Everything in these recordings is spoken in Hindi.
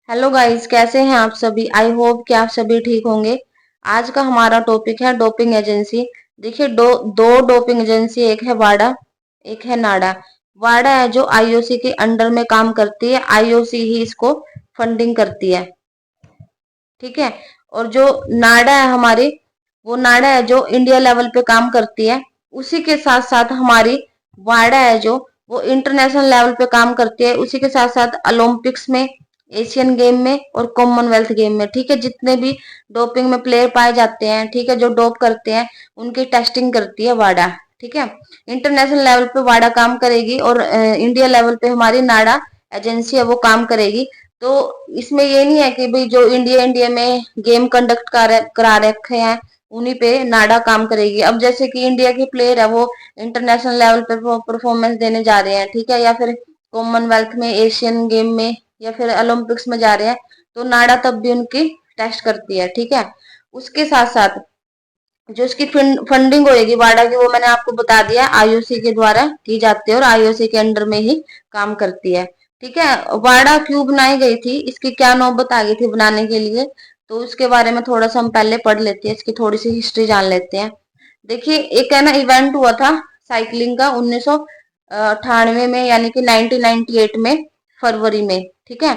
हेलो गाइस, कैसे हैं आप सभी। आई होप कि आप सभी ठीक होंगे। आज का हमारा टॉपिक है डोपिंग एजेंसी। देखिए, दो डोपिंग एजेंसी, एक है वाडा, एक है नाडा। वाडा है जो आईओसी के अंडर में काम करती है, आईओसी ही इसको फंडिंग करती है। ठीक है। और जो नाडा है हमारी, वो नाडा है जो इंडिया लेवल पे काम करती है। उसी के साथ साथ हमारी वाडा है जो वो इंटरनेशनल लेवल पे काम करती है। उसी के साथ साथ ओलंपिक्स में, एशियन गेम में और कॉमनवेल्थ गेम में, ठीक है, जितने भी डोपिंग में प्लेयर पाए जाते हैं, ठीक है, जो डोप करते हैं, उनकी टेस्टिंग करती है वाडा। ठीक है। इंटरनेशनल लेवल पे वाडा काम करेगी और इंडिया लेवल पे हमारी नाडा एजेंसी है वो काम करेगी। तो इसमें ये नहीं है कि भाई जो इंडिया इंडिया में गेम कंडक्ट करा रखे हैं उन्हीं पे नाडा काम करेगी। अब जैसे कि इंडिया के प्लेयर है वो इंटरनेशनल लेवल पे परफॉर्मेंस देने जा रहे हैं, ठीक है, या फिर कॉमनवेल्थ में, एशियन गेम में या फिर ओलंपिक्स में जा रहे हैं, तो नाडा तब भी उनकी टेस्ट करती है। ठीक है। उसके साथ साथ जो इसकी फंडिंग होगी वाडा की, वो मैंने आपको बता दिया, आईओसी के द्वारा की जाती है और आईओसी के अंडर में ही काम करती है। ठीक है। वाडा क्यों बनाई गई थी, इसकी क्या नौबत आ गई थी बनाने के लिए, तो उसके बारे में थोड़ा सा हम पहले पढ़ लेते हैं, इसकी थोड़ी सी हिस्ट्री जान लेते हैं। देखिए, एक है ना इवेंट हुआ था साइकिलिंग का 1998 में, यानी कि 1998 में, फरवरी में। ठीक है।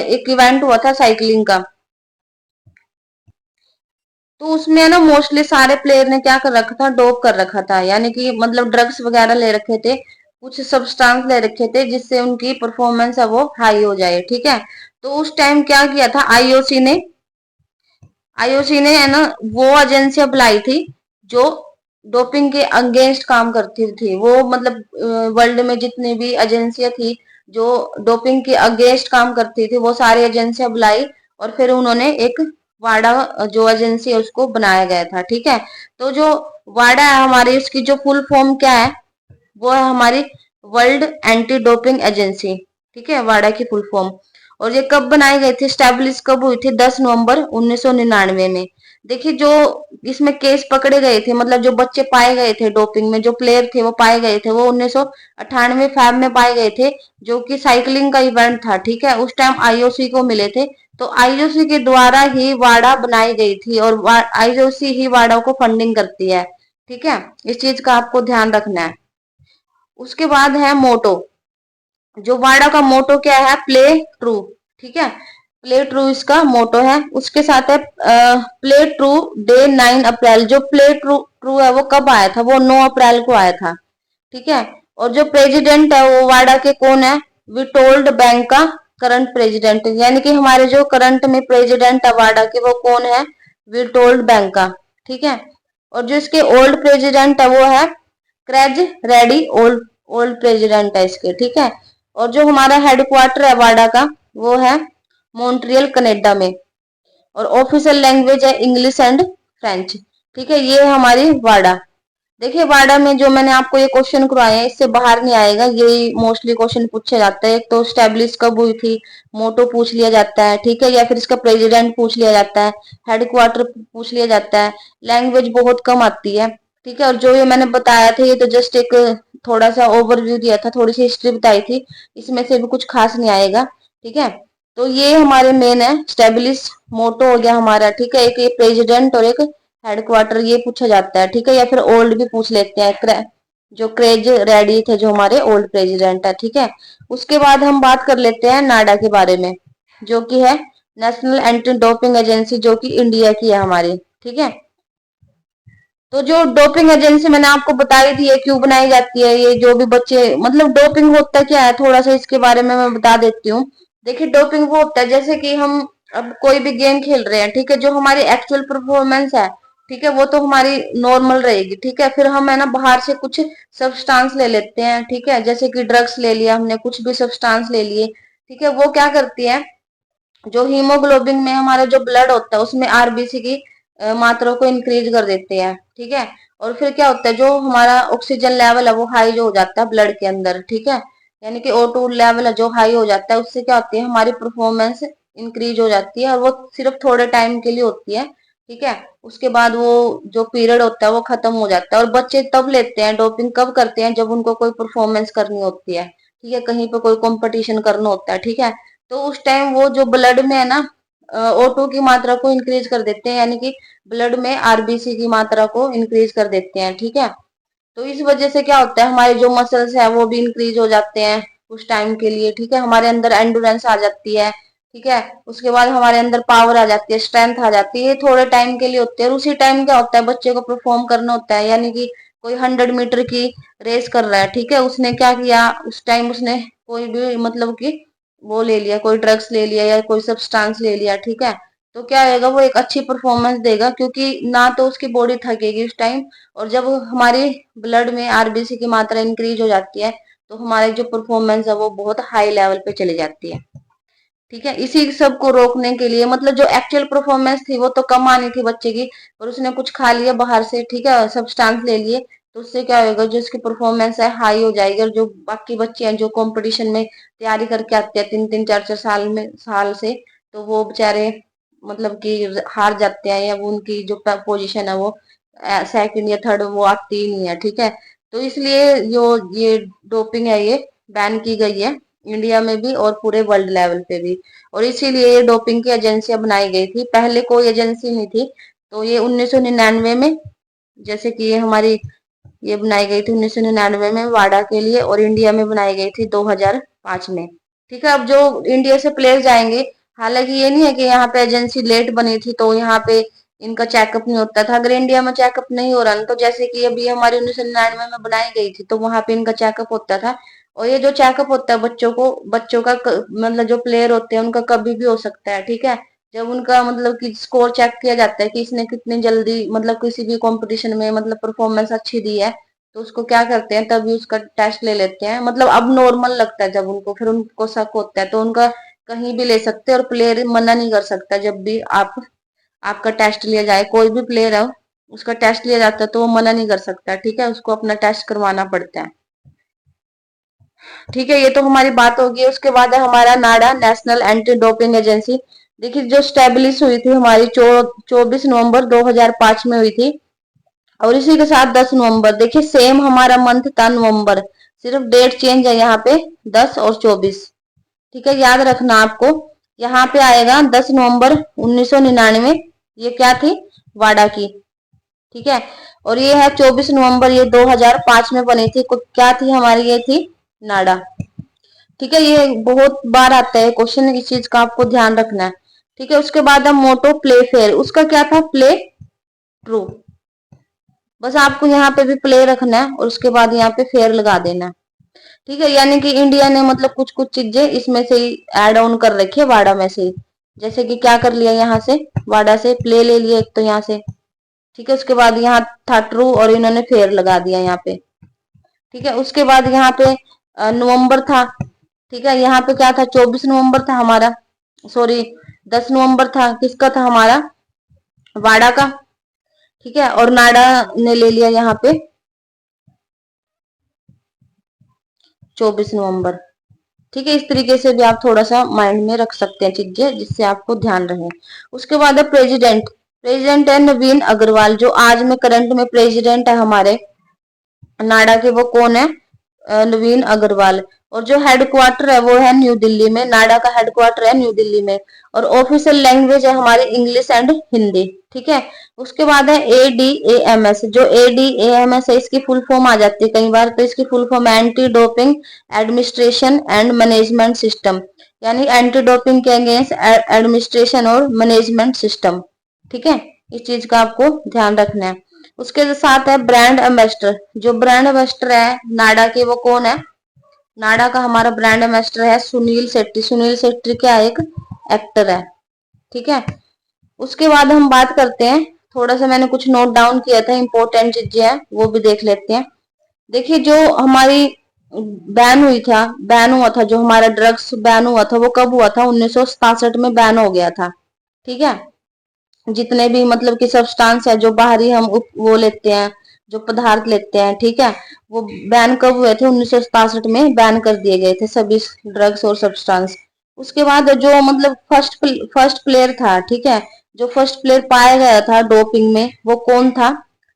एक इवेंट हुआ था साइकिलिंग का। तो उसमें ना मोस्टली सारे प्लेयर ने क्या कर रखा था, डोप कर रखा था, यानी कि मतलब ड्रग्स वगैरह ले रखे थे, कुछ सब्सटेंस ले रखे थे जिससे उनकी परफॉर्मेंस है वो हाई हो जाए। ठीक है। तो उस टाइम क्या किया था आईओसी ने है ना, वो एजेंसियां बुलाई थी जो डोपिंग के अगेंस्ट काम करती थी। वो मतलब वर्ल्ड में जितनी भी एजेंसियां थी जो डोपिंग के अगेंस्ट काम करती थी, वो सारी एजेंसियां बुलाई और फिर उन्होंने एक वाडा जो एजेंसी है उसको बनाया गया था। ठीक है। तो जो वाडा है हमारी, उसकी जो फुल फॉर्म क्या है, वो है हमारी वर्ल्ड एंटी डोपिंग एजेंसी। ठीक है, वाडा की फुल फॉर्म। और ये कब बनाई गई थी, स्टैब्लिश कब हुई थी, 10 नवंबर 1999 में। देखिए, जो इसमें केस पकड़े गए थे, मतलब जो बच्चे पाए गए थे डोपिंग में, जो प्लेयर थे वो पाए गए थे, वो 1998 फैब में पाए गए थे, जो कि साइकिलिंग का इवेंट था। ठीक है। उस टाइम आईओसी को मिले थे। तो आईओसी के द्वारा ही वाडा बनाई गई थी और आईओसी ही वाडा को फंडिंग करती है। ठीक है। इस चीज का आपको ध्यान रखना है। उसके बाद है मोटो। जो वाडा का मोटो क्या है, प्ले ट्रू। ठीक है। प्ले ट्रू इसका मोटो है। उसके साथ है प्ले ट्रू डे 9 अप्रैल। जो प्ले ट्रू ट्रू है वो कब आया था, वो 9 अप्रैल को आया था। ठीक है। और जो प्रेसिडेंट है वो वाडा के कौन है, विटोल्ड बैंक का करंट प्रेसिडेंट, यानी कि हमारे जो करंट में प्रेसिडेंट है वाडा के, वो कौन है, विटोल्ड बैंक का। ठीक है। और जो इसके ओल्ड प्रेसिडेंट है वो है craze ready, old old president है इसके। ठीक है। और जो हमारा हेडक्वार्टर है वाडा का, वो है मॉन्ट्रियल कनाडा में। और ऑफिशियल लैंग्वेज है इंग्लिश एंड फ्रेंच। ठीक है। ये है हमारी वाडा। देखिए, वाडा में जो मैंने आपको ये क्वेश्चन करवाए हैं, इससे बाहर नहीं आएगा, यही मोस्टली क्वेश्चन पूछे जाते हैं। एक तो स्टैब्लिश कब हुई थी, मोटो पूछ लिया जाता है, ठीक है, या फिर इसका प्रेसिडेंट पूछ लिया जाता है, हेडक्वार्टर पूछ लिया जाता है। लैंग्वेज बहुत कम आती है। ठीक है। और जो ये मैंने बताया था, ये तो जस्ट एक थोड़ा सा ओवरव्यू दिया था, थोड़ी सी हिस्ट्री बताई थी, इसमें से भी कुछ खास नहीं आएगा। ठीक है। तो ये हमारे मेन है, स्टेब्लिश, मोटो हो गया हमारा। ठीक है। एक ये प्रेसिडेंट और एक हेडक्वार्टर, ये पूछा जाता है। ठीक है। या फिर ओल्ड भी पूछ लेते हैं, जो क्रेज रेडी थे, जो हमारे ओल्ड प्रेसिडेंट है। ठीक है। उसके बाद हम बात कर लेते हैं नाडा के बारे में, जो कि है नेशनल एंटी डोपिंग एजेंसी, जो कि इंडिया की है हमारी। ठीक है। तो जो डोपिंग एजेंसी मैंने आपको बताई थी, ये क्यों बनाई जाती है, ये जो भी बच्चे, मतलब डोपिंग होता क्या है, थोड़ा सा इसके बारे में मैं बता देती हूँ। देखिए, डोपिंग वो होता है जैसे कि हम अब कोई भी गेम खेल रहे हैं, ठीक है, जो हमारी एक्चुअल परफॉर्मेंस है, ठीक है, वो तो हमारी नॉर्मल रहेगी। ठीक है। फिर हम है ना बाहर से कुछ सब्सटेंस ले लेते हैं, ठीक है, जैसे कि ड्रग्स ले लिया हमने, कुछ भी सब्सटेंस ले लिए। ठीक है। वो क्या करती है, जो हीमोग्लोबिन में हमारा जो ब्लड होता है उसमें आरबीसी की मात्रा को इंक्रीज कर देते हैं। ठीक है। और फिर क्या होता है, जो हमारा ऑक्सीजन लेवल है वो हाई जो हो जाता है ब्लड के अंदर। ठीक है। यानी कि O2 लेवल है जो हाई हो जाता है, उससे क्या होती है, हमारी परफॉर्मेंस इंक्रीज हो जाती है, और वो सिर्फ थोड़े टाइम के लिए होती है। ठीक है। उसके बाद वो जो पीरियड होता है वो खत्म हो जाता है। और बच्चे तब लेते हैं डोपिंग, कब करते हैं, जब उनको कोई परफॉर्मेंस करनी होती है, ठीक है, कहीं पे कोई कंपटीशन करना होता है। ठीक है। तो उस टाइम वो जो ब्लड में है ना O2 की मात्रा को इंक्रीज कर देते हैं, यानी कि ब्लड में आरबीसी की मात्रा को इंक्रीज कर देते हैं। ठीक है, तो इस वजह से क्या होता है, हमारे जो मसल्स है वो भी इंक्रीज हो जाते हैं उस टाइम के लिए। ठीक है, हमारे अंदर एंडोरेंस आ जाती है। ठीक है, उसके बाद हमारे अंदर पावर आ जाती है, स्ट्रेंथ आ जाती है। ये थोड़े टाइम के लिए होते हैं, और उसी टाइम क्या होता है, बच्चे को परफॉर्म करना होता है। यानी कि कोई 100 मीटर की रेस कर रहा है, ठीक है, उसने क्या किया उस टाइम, उसने कोई भी मतलब कि वो ले लिया, कोई ड्रग्स ले लिया या कोई सब्सटेंस ले लिया, ठीक है, तो क्या होगा, वो एक अच्छी परफॉर्मेंस देगा, क्योंकि ना तो उसकी बॉडी थकेगी उस टाइम, और जब हमारी ब्लड में आरबीसी की मात्रा इंक्रीज हो जाती है तो हमारी जो परफॉर्मेंस है वो बहुत हाई लेवल पे चली जाती है। ठीक है, इसी सब को रोकने के लिए, मतलब जो एक्चुअल परफॉर्मेंस थी वो तो कम आनी थी बच्चे की, और उसने कुछ खा लिया बाहर से, ठीक है, सब्सटेंस ले लिए, तो उससे क्या होगा, जो उसकी परफॉर्मेंस है हाई हो जाएगी। और जो बाकी बच्चे हैं जो कंपटीशन में तैयारी करके आते हैं 3 3 4 4 साल में साल से, तो वो बेचारे मतलब कि हार जाते हैं, या वो उनकी जो पोजीशन है वो सेकंड या थर्ड वो आती ही नहीं है। ठीक है, तो इसलिए जो ये डोपिंग है ये बैन की गई है इंडिया में भी और पूरे वर्ल्ड लेवल पे भी। और इसीलिए ये डोपिंग की एजेंसियां बनाई गई थी, पहले कोई एजेंसी नहीं थी। तो ये 1999 में, जैसे कि ये हमारी ये बनाई गई थी 1999 में वाडा के लिए, और इंडिया में बनाई गई थी 2005 में। ठीक है, अब जो इंडिया से प्लेयर जाएंगे, हालांकि ये नहीं है कि यहाँ पे एजेंसी लेट बनी थी तो यहाँ पे इनका चेकअप नहीं होता था। अगर इंडिया में चेकअप नहीं हो रहा ना, तो जैसे कि अभी हमारी 1999 में बनाई गई थी तो वहां पे इनका चेकअप होता था। और ये जो चेकअप होता है बच्चों का मतलब जो प्लेयर होते हैं उनका कभी भी हो सकता है। ठीक है, जब उनका मतलब कि स्कोर चेक किया जाता है कि इसने कितनी जल्दी मतलब किसी भी कंपटीशन में मतलब परफॉर्मेंस अच्छी दी है, तो उसको क्या करते हैं, तभी उसका टेस्ट ले लेते हैं। मतलब अब नॉर्मल लगता है जब उनको, फिर उनको शक होता है तो उनका कहीं भी ले सकते हैं, और प्लेयर मना नहीं कर सकता। जब भी आपका टेस्ट लिया जाए, कोई भी प्लेयर है उसका टेस्ट लिया जाता है तो वो मना नहीं कर सकता। ठीक है, उसको अपना टेस्ट करवाना पड़ता है। ठीक है, ये तो हमारी बात होगी। उसके बाद है हमारा नाडा, नेशनल एंटी डोपिंग एजेंसी। देखिए, जो स्टेब्लिश हुई थी हमारी 24 नवंबर 2005 में हुई थी। और इसी के साथ 10 नवंबर, देखिए सेम हमारा मंथ था नवंबर, सिर्फ डेट चेंज है यहाँ पे 10 और 24। ठीक है, याद रखना आपको, यहाँ पे आएगा 10 नवंबर 1999, ये क्या थी, वाडा की। ठीक है, और ये है 24 नवंबर, ये 2005 में बनी थी, क्या थी हमारी, ये थी नाडा। ठीक है, ये बहुत बार आता है क्वेश्चन, इस चीज का आपको ध्यान रखना है। ठीक है, उसके बाद हम मोटो प्ले फेयर, उसका क्या था, प्ले ट्रू। बस आपको यहाँ पे भी प्ले रखना है और उसके बाद यहाँ पे फेयर लगा देना है। ठीक है, यानी कि इंडिया ने मतलब कुछ कुछ चीजें इसमें से ही ऐड ऑन कर रखी है वाडा में से ही। जैसे कि क्या कर लिया, यहाँ से वाडा से प्ले ले लिया एक तो यहाँ से। ठीक है, उसके बाद यहाँ था ट्रू और इन्होंने फेयर लगा दिया यहाँ पे। ठीक है, उसके बाद यहाँ पे नवंबर था। ठीक है, यहाँ पे क्या था, 24 नवंबर था हमारा, सॉरी 10 नवंबर था, किसका था, हमारा वाडा का। ठीक है, और नाडा ने ले लिया यहाँ पे 24 नवंबर। ठीक है, इस तरीके से भी आप थोड़ा सा माइंड में रख सकते हैं चीजें, जिससे आपको ध्यान रहे। उसके बाद है प्रेसिडेंट। प्रेसिडेंट है नवीन अग्रवाल, जो आज में करंट में प्रेसिडेंट है हमारे नाडा के, वो कौन है, नवीन अग्रवाल। और जो हेडक्वार्टर है वो है न्यू दिल्ली में, नाडा का हेडक्वार्टर है न्यू दिल्ली में। और ऑफिशियल लैंग्वेज है हमारी इंग्लिश एंड हिंदी। ठीक है, उसके बाद है ADAMS, जो ADAMS है इसकी फुल फॉर्म आ जाती है कई बार, तो इसकी full form anti doping administration and management system, यानी एंटी डोपिंग के अगेंस्ट एडमिनिस्ट्रेशन और मैनेजमेंट सिस्टम। ठीक है, इस चीज का आपको ध्यान रखना है। उसके साथ है ब्रांड एम्बेसडर, जो ब्रांड एम्बेसडर है नाडा के, वो कौन है, नाडा का हमारा ब्रांड एम्बेसडर है सुनील शेट्टी। सुनील शेट्टी क्या, एक एक्टर है। ठीक है, उसके बाद हम बात करते हैं, थोड़ा सा मैंने कुछ नोट डाउन किया था, इंपॉर्टेंट चीजें हैं वो भी देख लेते हैं। देखिए, जो हमारी बैन हुआ था, जो हमारा ड्रग्स बैन हुआ था वो कब हुआ था, 1967 में बैन हो गया था। ठीक है, जितने भी मतलब कि सब्सटेंस है जो बाहरी हम वो लेते हैं, जो पदार्थ लेते हैं, ठीक है, वो बैन कब हुए थे, 1967 में बैन कर दिए गए थे सभी ड्रग्स और सब्सटेंस। उसके बाद जो मतलब फर्स्ट प्लेयर था, ठीक है, जो फर्स्ट प्लेयर पाया गया था डोपिंग में, वो कौन था।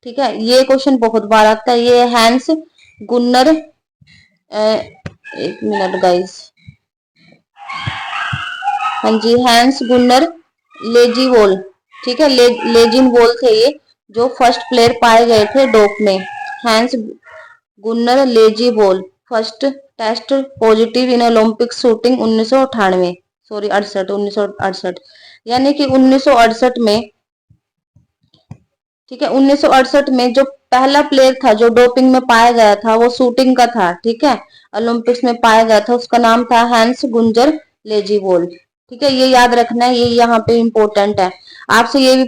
ठीक है, ये क्वेश्चन बहुत बार आता है, ये हैंस गुन्नर, एक मिनट गाइस, हाँ जी, हैंस गुन्नर लेजीवोल, ठीक है, लेजिनवोल थे ये, जो फर्स्ट प्लेयर पाए गए थे डोप में। Hans Gunnar Liljenwall, first test positive in Olympic shooting 1998, sorry 68, 1968, यानी कि 1968 में, ठीक है, 1968 में जो पहला प्लेयर था जो डोपिंग में पाया गया था वो शूटिंग का था, ठीक है, ओलंपिक्स में पाया गया था, उसका नाम था हैंस गुंजर लेजीवोल, ठीक है, ये याद रखना है, ये यहाँ पे इम्पोर्टेंट है। आपसे ये भी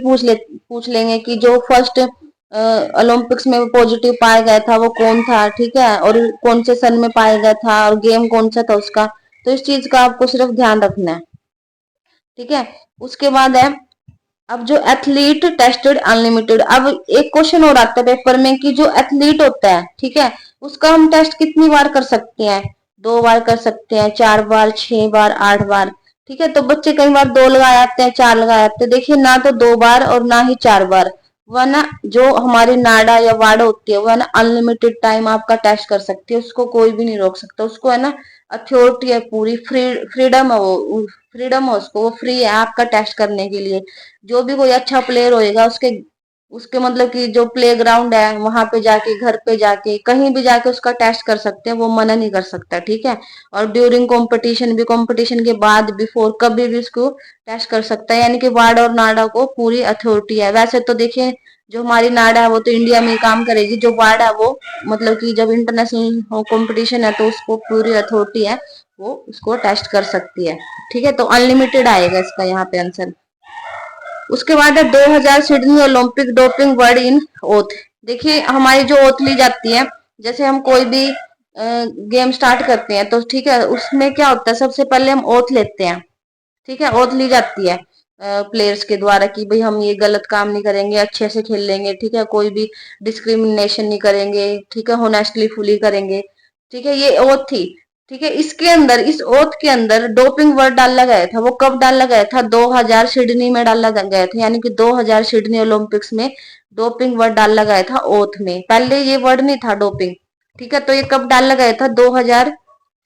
पूछ लेंगे कि जो फर्स्ट ओलंपिक्स में पॉजिटिव पाया गया था वो कौन था, ठीक है, और कौन से सन में पाया गया था और गेम कौन सा था उसका, तो इस चीज का आपको सिर्फ ध्यान रखना है, ठीक है। उसके बाद है, अब जो एथलीट टेस्टेड अनलिमिटेड, अब एक क्वेश्चन और आता है पेपर में कि जो एथलीट होता है, ठीक है, उसका हम टेस्ट कितनी बार कर सकते हैं, 2 बार कर सकते हैं, 4 बार, 6 बार, 8 बार, ठीक है, तो बच्चे कई बार 2 लगा आते हैं, 4 लगा आते हैं, देखिए ना तो 2 बार और ना ही 4 बार, वह ना जो हमारी नाडा या वाडा होती है वह ना अनलिमिटेड टाइम आपका टेस्ट कर सकती है, उसको कोई भी नहीं रोक सकता, उसको है ना अथॉरिटी है पूरी, फ्रीडम है, वो फ्रीडम है उसको, वो फ्री है आपका टेस्ट करने के लिए। जो भी कोई अच्छा प्लेयर होएगा उसके उसके मतलब कि जो प्ले ग्राउंड है वहां पे जाके, घर पे जाके, कहीं भी जाके उसका टेस्ट कर सकते हैं, वो मना नहीं कर सकता, ठीक है। और ड्यूरिंग कंपटीशन भी, कंपटीशन के बाद, बिफोर, कभी भी उसको टेस्ट कर सकता है, यानी कि वाडा और नाडा को पूरी अथॉरिटी है। वैसे तो देखिए जो हमारी नाडा है वो तो इंडिया में ही काम करेगी, जो वाडा है वो मतलब कि जब इंटरनेशनल कंपटीशन है तो उसको पूरी अथॉरिटी है, वो उसको टेस्ट कर सकती है, ठीक है, तो अनलिमिटेड आएगा इसका यहाँ पे आंसर। उसके बाद है 2000 Sydney Olympic doping word in oath. देखिए हमारी जो ओथ ली जाती है, जैसे हम कोई भी गेम स्टार्ट करते हैं तो ठीक है, उसमें क्या होता है, सबसे पहले हम ओथ लेते हैं, ठीक है, ओथ ली जाती है प्लेयर्स के द्वारा कि भाई हम ये गलत काम नहीं करेंगे, अच्छे से खेल लेंगे, ठीक है, कोई भी डिस्क्रिमिनेशन नहीं करेंगे, ठीक है, होनेस्टली फुली करेंगे, ठीक है, ये ओथ थी, ठीक है। इसके अंदर, इस ओथ के अंदर डोपिंग वर्ड डाला गया था, वो कब डाला गया था, 2000 सिडनी में डाला गया था, यानी कि 2000 सिडनी ओलंपिक्स में डोपिंग वर्ड डाला गया था ओथ में, पहले ये वर्ड नहीं था डोपिंग, ठीक है, तो ये कब डाला गया था, 2000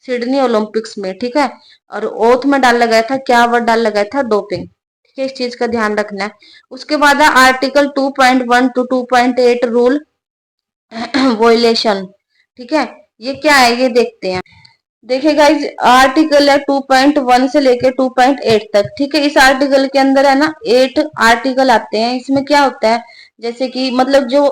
सिडनी ओलंपिक्स में, ठीक है, और ओथ में डाला गया था, क्या वर्ड डाला गया था, डोपिंग, ठीक है, इस चीज का ध्यान रखना है। उसके बाद है आर्टिकल 2.1 टू 2.8 रूल वोलेशन, ठीक है, ये क्या है ये देखते हैं। देखिए गाइज, आर्टिकल है 2.1 से लेके 2.8 तक, ठीक है, इस आर्टिकल के अंदर है ना 8 आर्टिकल आते हैं, इसमें क्या होता है, जैसे कि मतलब जो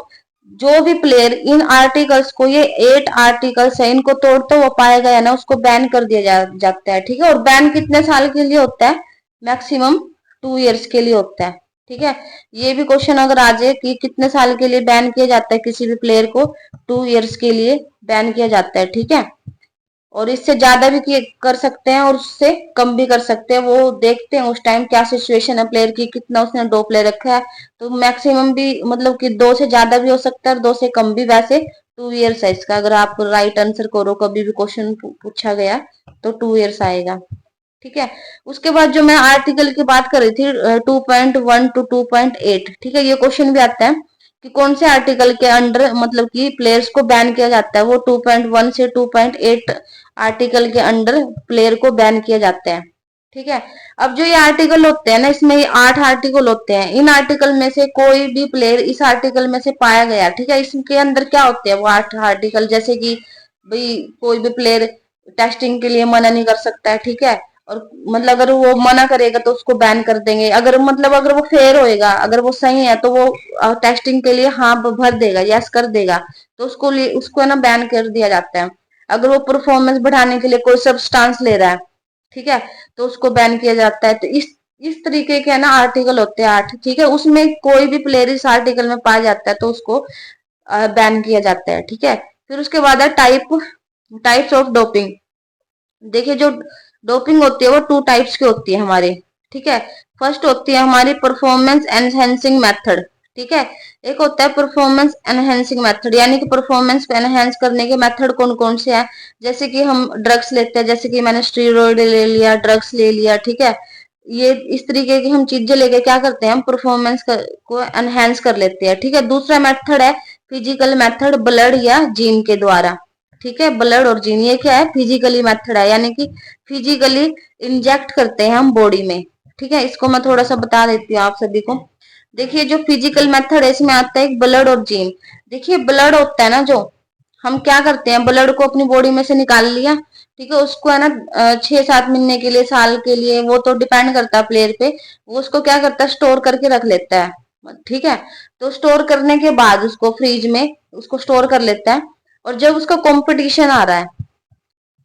जो भी प्लेयर इन आर्टिकल्स को, ये 8 आर्टिकल्स है, इनको तोड़ते हुआ पाया गया ना उसको बैन कर दिया जाता है, ठीक है, और बैन कितने साल के लिए होता है, मैक्सिमम 2 इयर्स के लिए होता है, ठीक है। ये भी क्वेश्चन अगर आ जाए कि कितने साल के लिए बैन किया जाता है किसी भी प्लेयर को, 2 इयर्स के लिए बैन किया जाता है, ठीक है, और इससे ज्यादा भी कर सकते हैं और उससे कम भी कर सकते हैं, वो देखते हैं उस टाइम क्या सिचुएशन है प्लेयर की, कितना उसने डोप ले रखा है, तो मैक्सिमम भी मतलब कि 2 से ज्यादा भी हो सकता है और 2 से कम भी, वैसे 2 इयर्स है इसका, अगर आप राइट आंसर करो कभी भी क्वेश्चन पूछा गया तो 2 इयर्स आएगा, ठीक है। उसके बाद जो मैं आर्टिकल की बात कर रही थी 2.1 टू 2.8, ठीक है, ये क्वेश्चन भी आता है कि कौन से आर्टिकल के अंडर मतलब कि प्लेयर्स को बैन किया जाता है, वो 2.1 से 2.8 आर्टिकल के अंडर प्लेयर को बैन किया जाता है, ठीक है। अब जो ये आर्टिकल होते हैं ना, इसमें ये 8 आर्टिकल होते हैं, इन आर्टिकल में से कोई भी प्लेयर इस आर्टिकल में से पाया गया, ठीक है, इसके अंदर क्या होते हैं वो 8 आर्टिकल, जैसे कि भाई कोई भी प्लेयर टेस्टिंग के लिए मना नहीं कर सकता है, ठीक है, और मतलब अगर वो मना करेगा तो उसको बैन कर देंगे, अगर मतलब अगर वो फेयर होएगा, अगर वो सही है तो वो टेस्टिंग के लिए हाँ भर देगा, यस कर देगा, तो उसको है ना बैन कर दिया जाता है। अगर वो परफॉर्मेंस बढ़ाने के लिए कोई सब्सटेंस ले रहा है, ठीक है, तो उसको बैन किया जाता है। तो इस तरीके के है ना आर्टिकल होते हैं 8, ठीक है, उसमें कोई भी प्लेयर इस आर्टिकल में पाया जाता है तो उसको बैन किया जाता है, ठीक है। फिर उसके बाद है टाइप्स ऑफ डोपिंग। देखिए जो डोपिंग होती है वो 2 टाइप्स की होती है हमारे, ठीक है। फर्स्ट होती है हमारी परफॉर्मेंस एनहेंसिंग मेथड, ठीक है, एक होता है परफॉर्मेंस एनहेंसिंग मेथड, यानी कि परफॉर्मेंस को एनहेंस करने के मेथड कौन कौन से हैं, जैसे कि हम ड्रग्स लेते हैं, जैसे कि मैंने स्टीरॉयड ले लिया, ड्रग्स ले लिया, ठीक है, ये इस तरीके की हम चीजें लेके क्या करते हैं, हम परफॉर्मेंस को एनहेंस कर लेते हैं, ठीक है। दूसरा मेथड है फिजिकल मेथड, ब्लड या जिम के द्वारा, ठीक है, ब्लड और जीन ये क्या है, फिजिकली मेथड है, यानी कि फिजिकली इंजेक्ट करते हैं हम बॉडी में। ठीक है, इसको मैं थोड़ा सा बता देती हूँ आप सभी को। देखिए जो फिजिकल मेथड है इसमें आता है एक ब्लड और जीन। देखिए ब्लड होता है ना, जो हम क्या करते हैं, ब्लड को अपनी बॉडी में से निकाल लिया, ठीक है, उसको है ना 6-7 महीने के लिए, साल के लिए, वो तो डिपेंड करता है प्लेयर पे, वो उसको क्या करता है, स्टोर करके रख लेता है। ठीक है, तो स्टोर करने के बाद उसको फ्रिज में उसको स्टोर कर लेता है, और जब उसका कंपटीशन आ रहा है,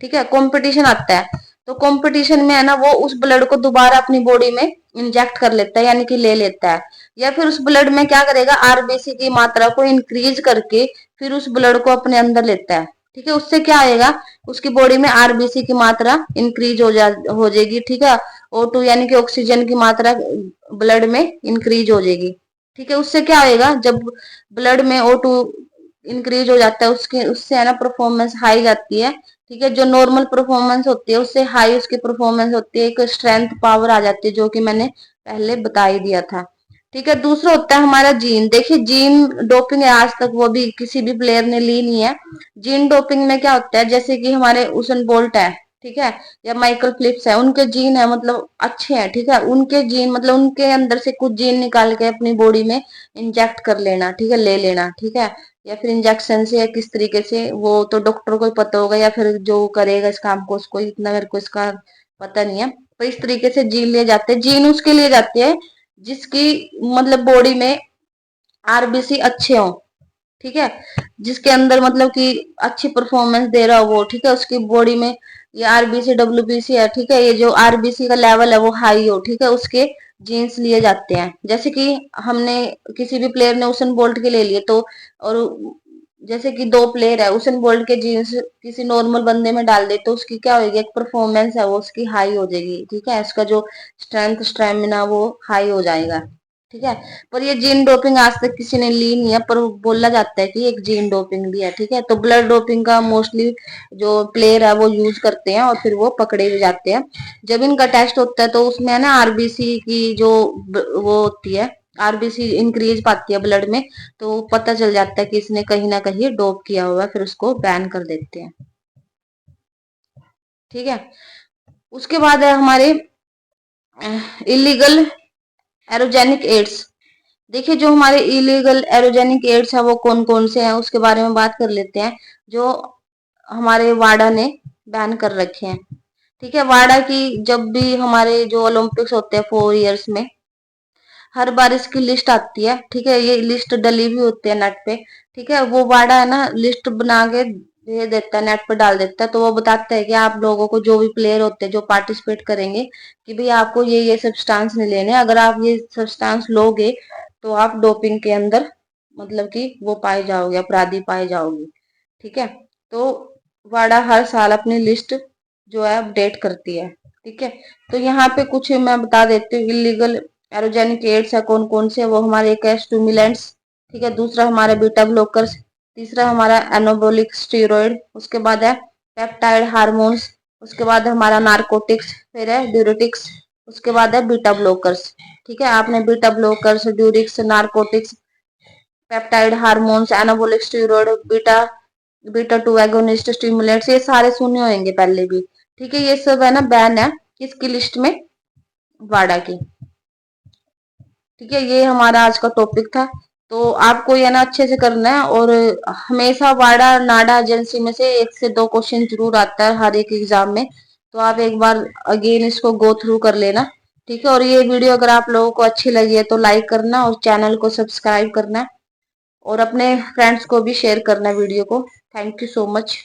ठीक है, कंपटीशन आता है, तो कंपटीशन में है ना वो उस ब्लड को दोबारा अपनी बॉडी में इंजेक्ट कर लेता है, यानी कि ले लेता है, या फिर उस ब्लड में क्या करेगा, आरबीसी की मात्रा को इंक्रीज करके फिर उस ब्लड को अपने अंदर लेता है। ठीक है, उससे क्या आएगा, उसकी बॉडी में आरबीसी की मात्रा इंक्रीज हो जाएगी। ठीक है, O2 यानी कि ऑक्सीजन की मात्रा ब्लड में इंक्रीज हो जाएगी। ठीक है, उससे क्या होएगा, जब ब्लड में O2 इंक्रीज हो जाता है, उसके उससे है ना परफॉर्मेंस हाई जाती है। ठीक है, जो नॉर्मल परफॉर्मेंस होती है उससे हाई उसकी परफॉर्मेंस होती है, एक स्ट्रेंथ पावर आ जाती है, जो कि मैंने पहले बता ही दिया था। ठीक है, दूसरा होता है हमारा जीन। देखिए जीन डोपिंग है, आज तक वो भी किसी भी प्लेयर ने ली नहीं है। जीन डोपिंग में क्या होता है, जैसे कि हमारे उसेन बोल्ट है, ठीक है, या माइकल फिलिप्स है, उनके जीन है मतलब अच्छे हैं। ठीक है, उनके जीन मतलब उनके अंदर से कुछ जीन निकाल के अपनी बॉडी में इंजेक्ट कर लेना, ठीक है, ले लेना। ठीक है, या फिर इंजेक्शन से, या किस तरीके से, वो तो डॉक्टर को ही पता होगा, या फिर जो करेगा इस काम को उसको, इतना मेरे को इसका पता नहीं है। तो इस तरीके से जीन लिए जाते हैं, जीन उसके लिए जाते हैं जिसकी मतलब बॉडी में आरबीसी अच्छे हो। ठीक है, जिसके अंदर मतलब कि अच्छी परफॉर्मेंस दे रहा हो वो, ठीक है, उसकी बॉडी में ये आरबीसी डब्ल्यूबीसी है, ठीक है, ये जो आरबीसी का लेवल है वो हाई हो, ठीक है, उसके जीन्स लिए जाते हैं। जैसे कि हमने किसी भी प्लेयर ने उसेन बोल्ट के ले लिए, तो और जैसे कि दो प्लेयर है, उसेन बोल्ट के जीन्स किसी नॉर्मल बंदे में डाल दे, तो उसकी क्या होगी, एक परफॉर्मेंस है वो उसकी हाई हो जाएगी। ठीक है, इसका जो स्ट्रेंथ स्टेमिना वो हाई हो जाएगा। ठीक है, पर ये जीन डोपिंग आज तक किसी ने ली नहीं है, पर बोला जाता है कि एक जीन डोपिंग भी है। ठीक है, तो ब्लड डोपिंग का मोस्टली जो प्लेयर है वो यूज करते हैं, और फिर वो पकड़े भी जाते हैं। जब इनका टेस्ट होता है तो उसमें है ना आरबीसी की जो वो होती है, आरबीसी इंक्रीज पाती है ब्लड में, तो पता चल जाता है कि इसने कहीं ना कहीं डोप किया हुआ है, फिर उसको बैन कर देते हैं। ठीक है, उसके बाद है हमारे इलीगल एरोजेनिक एड्स। देखिए जो हमारे इलीगल एरोजेनिक एड्स है वो कौन कौन से हैं, उसके बारे में बात कर लेते हैं, जो हमारे वाडा ने बैन कर रखे हैं। ठीक है, वाडा की जब भी हमारे जो ओलंपिक्स होते हैं 4 इयर्स में, हर बार इसकी लिस्ट आती है। ठीक है, ये लिस्ट डली भी होती है नेट पे। ठीक है, वो वाडा है ना लिस्ट बना के भेज देता है, नेट पे डाल देता है, तो वो बताता है कि आप लोगों को, जो भी प्लेयर होते हैं जो पार्टिसिपेट करेंगे, कि भाई आपको ये सब्सटेंस नहीं लेने, अगर आप ये सब्सटेंस लोगे तो आप डोपिंग के अंदर मतलब कि वो पाए जाओगे, अपराधी पाए जाओगे। ठीक है, तो वाडा हर साल अपनी लिस्ट जो है अपडेट करती है। ठीक है, तो यहाँ पे कुछ मैं बता देती हूँ इलीगल एरोजेनिक एड्स है कौन कौन से, वो हमारे एक है स्टिमुलेंट्स, ठीक है, दूसरा हमारा बीटा ब्लॉकर्स, तीसरा हमारा एनाबॉलिक स्टीरॉयड, उसके बाद है पेप्टाइड हार्मोन्स, उसके बाद है हमारा नारकोटिक्स, फिर है ड्यूरेटिक्स, उसके बाद है बीटा ब्लॉकर्स। ठीक है, आपने beta blockers, diuretics, narcotics, peptide hormones, anabolic steroid, beta beta 2 agonist, stimulants, ये सारे सुने होंगे पहले भी। ठीक है, ये सब है ना बैन है किसकी लिस्ट में, वाडा की। ठीक है, ये हमारा आज का टॉपिक था। तो आपको ये ना अच्छे से करना है, और हमेशा वाडा नाडा एजेंसी में से 1 से 2 क्वेश्चन जरूर आता है हर एक एग्जाम में, तो आप एक बार अगेन इसको गो थ्रू कर लेना। ठीक है, और ये वीडियो अगर आप लोगों को अच्छी लगी है तो लाइक करना, और चैनल को सब्सक्राइब करना, और अपने फ्रेंड्स को भी शेयर करना वीडियो को। Thank you so much.